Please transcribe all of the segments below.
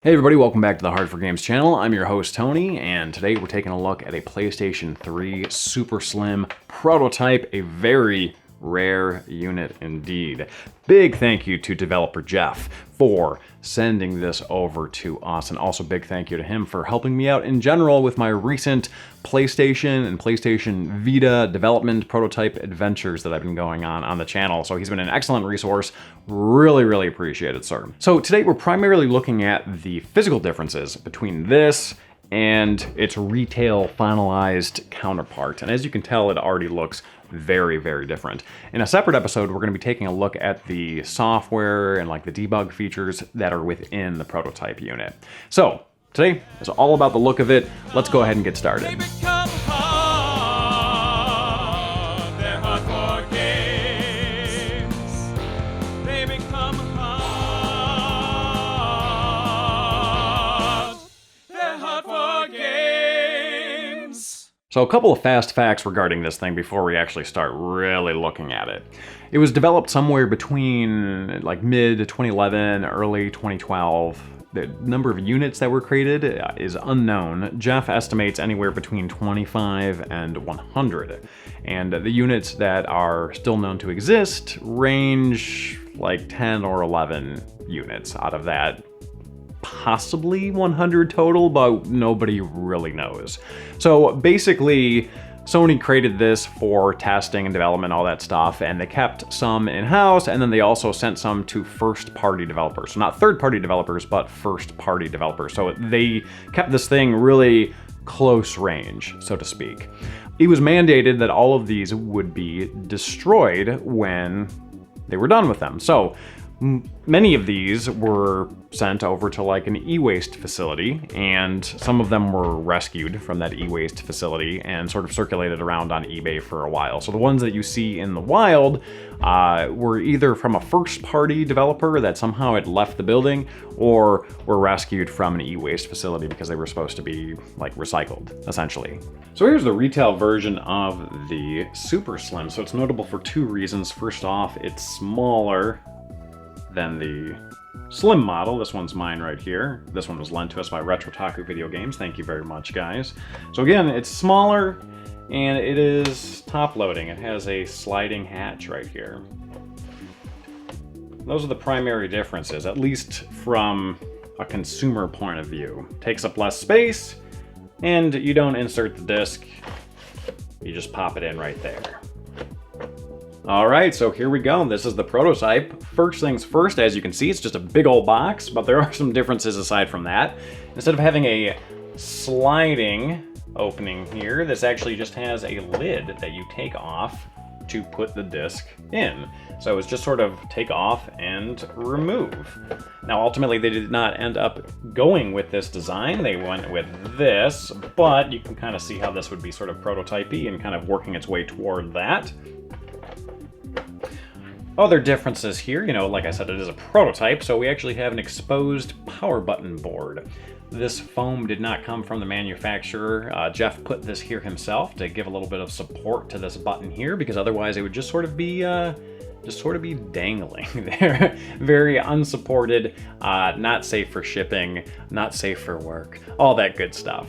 Hey everybody, welcome back to the Hard4Games channel. I'm your host Tony, and today we're taking a look at a PlayStation 3 super slim prototype, a very rare unit indeed. Big thank you to developer Jeff for sending this over to us, and also big thank you to him for helping me out in general with my recent PlayStation and PlayStation Vita development prototype adventures that I've been going on the channel. So he's been an excellent resource. Really appreciate it, sir. So today we're primarily looking at the physical differences between this and its retail finalized counterpart. And as you can tell, it already looks very different. In a separate episode, we're going to be taking a look at the software and like the debug features that are within the prototype unit. So today is all about the look of it. Let's go ahead and get started. So a couple of fast facts regarding this thing before we actually start really looking at it. It was developed somewhere between like mid 2011, early 2012. The number of units that were created is unknown. Jeff estimates anywhere between 25 and 100. And the units that are still known to exist range like 10 or 11 units out of that. Possibly 100 total, but nobody really knows. So basically, Sony created this for testing and development, all that stuff, and they kept some in-house, and then they also sent some to first-party developers. So not third-party developers, but first-party developers. So they kept this thing really close range, so to speak. It was mandated that all of these would be destroyed when they were done with them. So many of these were sent over to like an e-waste facility, and some of them were rescued from that e-waste facility and sort of circulated around on eBay for a while. So the ones that you see in the wild were either from a first-party developer that somehow had left the building, or were rescued from an e-waste facility because they were supposed to be like recycled, essentially. So here's the retail version of the Super Slim. So it's notable for two reasons. First off, it's smaller than the Slim model. This one's mine right here. This one was lent to us by Retro Taku Video Games. Thank you very much, guys. So again, it's smaller and it is top loading. It has a sliding hatch right here. Those are the primary differences, at least from a consumer point of view. Takes up less space, and you don't insert the disc. You just pop it in right there. Alright, so here we go. This is the prototype. First things first, as you can see, it's just a big old box, but there are some differences aside from that. Instead of having a sliding opening here, this actually just has a lid that you take off to put the disc in. So it's just sort of take off and remove. Now ultimately they did not end up going with this design, they went with this, but you can kind of see how this would be sort of prototypey and kind of working its way toward that. Other differences here, you know, like I said, it is a prototype, so we actually have an exposed power button board. This foam did not come from the manufacturer. Jeff put this here himself to give a little bit of support to this button here, because otherwise it would just sort of be dangling there. Very unsupported, not safe for shipping, not safe for work, all that good stuff.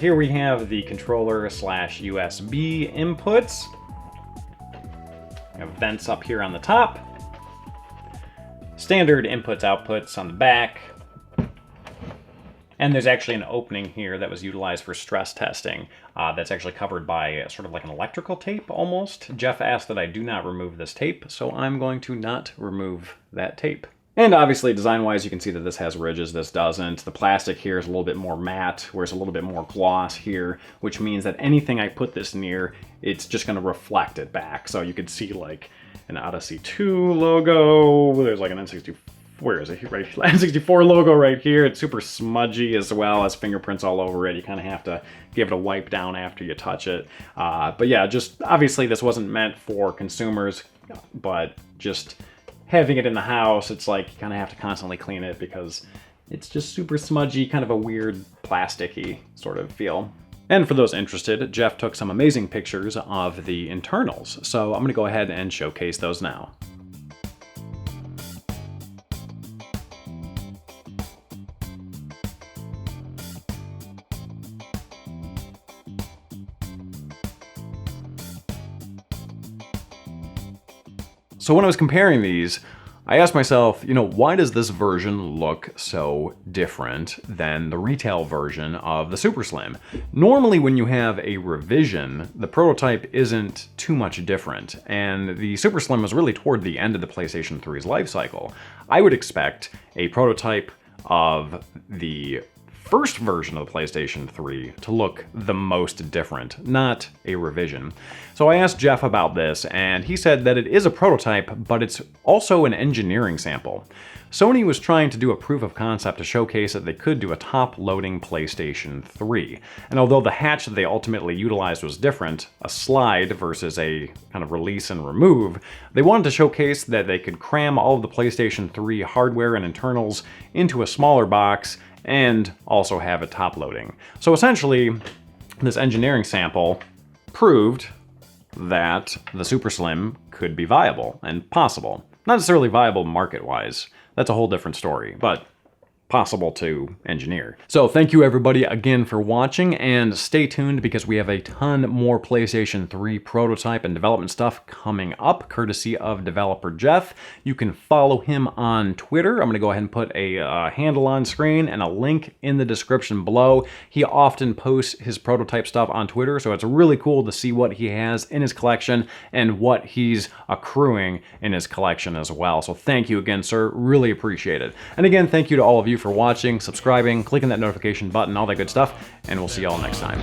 Here we have the controller / USB inputs. We have vents up here on the top, standard inputs outputs on the back, and there's actually an opening here that was utilized for stress testing that's actually covered by sort of like an electrical tape almost. Jeff asked that I do not remove this tape, so I'm going to not remove that tape. And obviously, design-wise, you can see that this has ridges, this doesn't. The plastic here is a little bit more matte, whereas a little bit more gloss here, which means that anything I put this near, it's just going to reflect it back. So you could see like an Odyssey 2 logo, there's like an N64, where is it? Right, N64 logo right here. It's super smudgy as well, as fingerprints all over it. You kind of have to give it a wipe down after you touch it. But yeah, just obviously this wasn't meant for consumers, but just having it in the house, it's like you kind of have to constantly clean it because it's just super smudgy, kind of a weird plasticky sort of feel. And for those interested, Jeff took some amazing pictures of the internals, so I'm going to go ahead and showcase those now. So when I was comparing these, I asked myself, why does this version look so different than the retail version of the Super Slim? Normally when you have a revision, the prototype isn't too much different, and the Super Slim was really toward the end of the PlayStation 3's life cycle. I would expect a prototype of the first version of the PlayStation 3 to look the most different, not a revision. So I asked Jeff about this, and he said that it is a prototype, but it's also an engineering sample. Sony was trying to do a proof of concept to showcase that they could do a top-loading PlayStation 3. And although the hatch that they ultimately utilized was different, a slide versus a kind of release and remove, they wanted to showcase that they could cram all of the PlayStation 3 hardware and internals into a smaller box and also have it top loading. So essentially, this engineering sample proved that the Super Slim could be viable and possible. Not necessarily viable market-wise, that's a whole different story, but possible to engineer. So thank you everybody again for watching, and stay tuned because we have a ton more PlayStation 3 prototype and development stuff coming up, courtesy of developer Jeff. You can follow him on Twitter. I'm going to go ahead and put a handle on screen and a link in the description below. He often posts his prototype stuff on Twitter, so it's really cool to see what he has in his collection and what he's accruing in his collection as well. So thank you again, sir. Really appreciate it. And again, thank you to all of you for watching, subscribing, clicking that notification button, all that good stuff, and we'll see y'all next time.